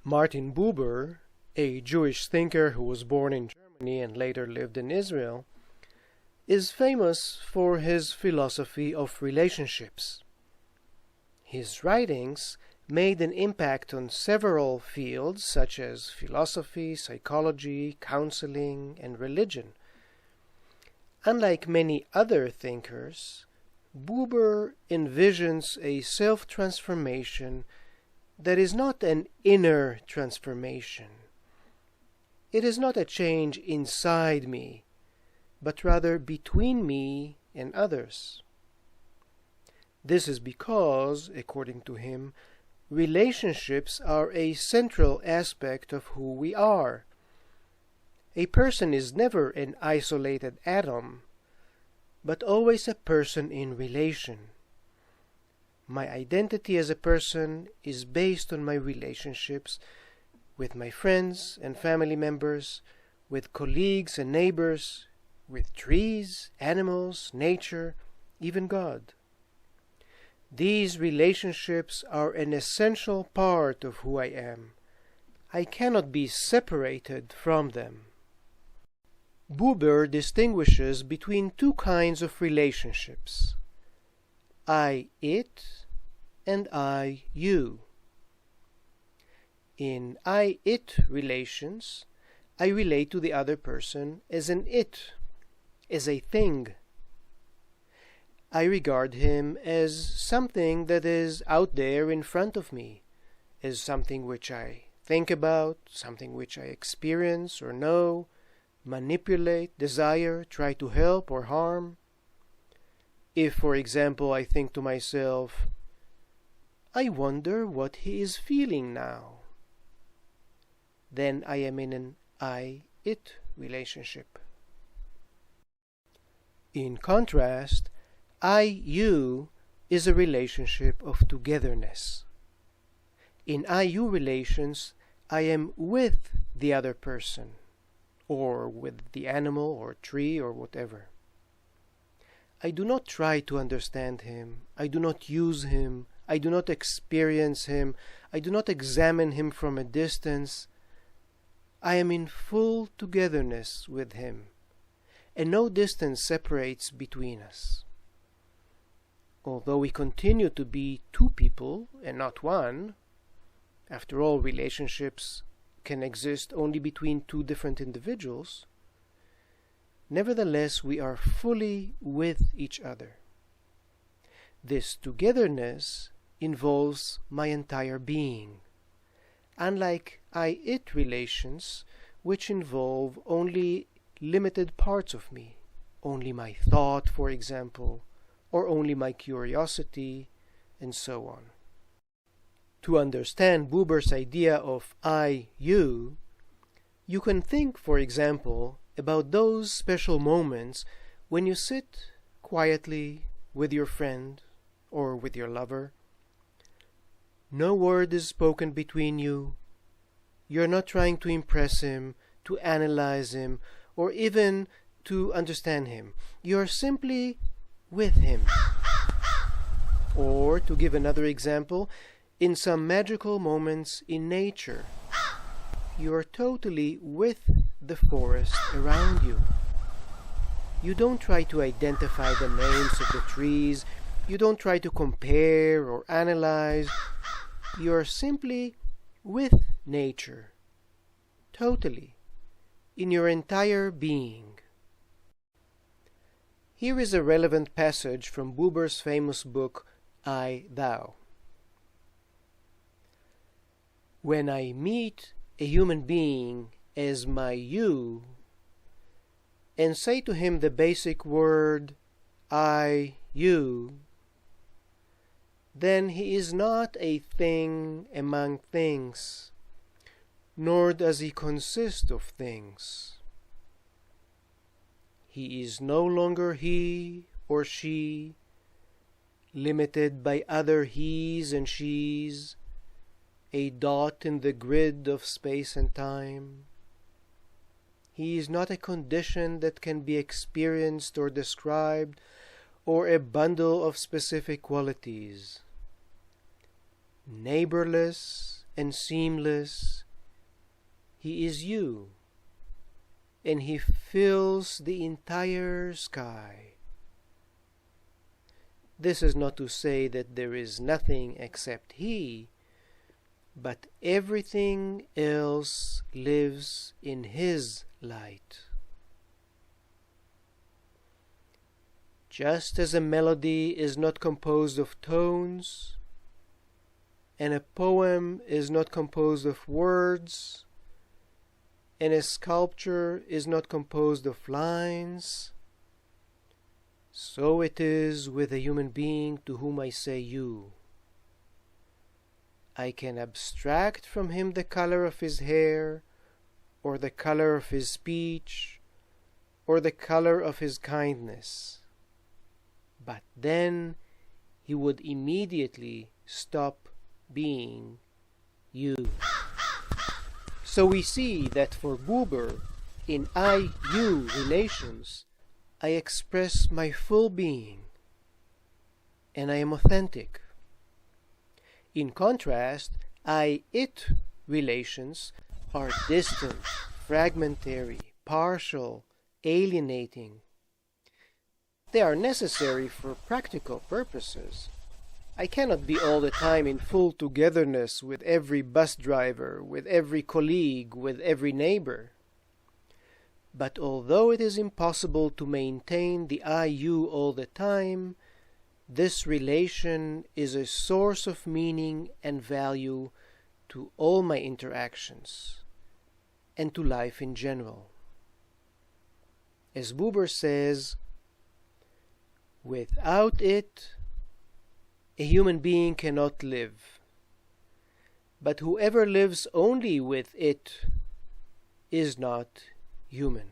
Martin Buber, a Jewish thinker who was born in Germany and later lived in Israel, is famous for his philosophy of relationships. His writings made an impact on several fields such as philosophy, psychology, counseling, and religion. Unlike many other thinkers, Buber envisions a self-transformation that is not an inner transformation. It is not a change inside me, but rather between me and others. This is because, according to him, relationships are a central aspect of who we are. A person is never an isolated atom, but always a person in relation. My identity as a person is based on my relationships with my friends and family members, with colleagues and neighbors, with trees, animals, nature, even God. These relationships are an essential part of who I am. I cannot be separated from them. Buber distinguishes between two kinds of relationships: I-it and I-you. In I-it relations, I relate to the other person as an it, as a thing. I regard him as something that is out there in front of me, as something which I think about, something which I experience or know, manipulate, desire, try to help or harm. If, for example, I think to myself, I wonder what he is feeling now, then I am in an I-it relationship. In contrast, I-you is a relationship of togetherness. In I-you relations, I am with the other person, or with the animal or tree or whatever. I do not try to understand him. I do not use him. I do not experience him. I do not examine him from a distance. I am in full togetherness with him, and no distance separates between us. Although we continue to be two people and not one, after all, relationships can exist only between two different individuals, nevertheless we are fully with each other. This togetherness involves my entire being, unlike I-it relations, which involve only limited parts of me, only my thought, for example, or only my curiosity, and so on. To understand Buber's idea of I-you, you can think, for example, about those special moments when you sit quietly with your friend or with your lover. No word is spoken between you. You're not trying to impress him, to analyze him, or even to understand him. You're simply with him. Or, to give another example, in some magical moments in nature, you are totally with the forest around you. You don't try to identify the names of the trees. You don't try to compare or analyze. You are simply with nature, totally, in your entire being. Here is a relevant passage from Buber's famous book, I, Thou. When I meet a human being as my you, and say to him the basic word, I, you, then he is not a thing among things, nor does he consist of things. He is no longer he or she, limited by other he's and she's, a dot in the grid of space and time. He is not a condition that can be experienced or described, or a bundle of specific qualities. Neighborless and seamless. He is you, and He fills the entire sky. This is not to say that there is nothing except He, but everything else lives in His light. Just as a melody is not composed of tones, and a poem is not composed of words, and a sculpture is not composed of lines, so it is with a human being to whom I say you. I can abstract from him the color of his hair, or the color of his speech, or the color of his kindness. But then he would immediately stop being you. So we see that for Buber, in I-you relations, I express my full being, and I am authentic. In contrast, I-it relations are distant, fragmentary, partial, alienating. They are necessary for practical purposes. I cannot be all the time in full togetherness with every bus driver, with every colleague, with every neighbor. But although it is impossible to maintain the I-you all the time, this relation is a source of meaning and value to all my interactions, and to life in general. As Buber says, without it, a human being cannot live. But whoever lives only with it is not human.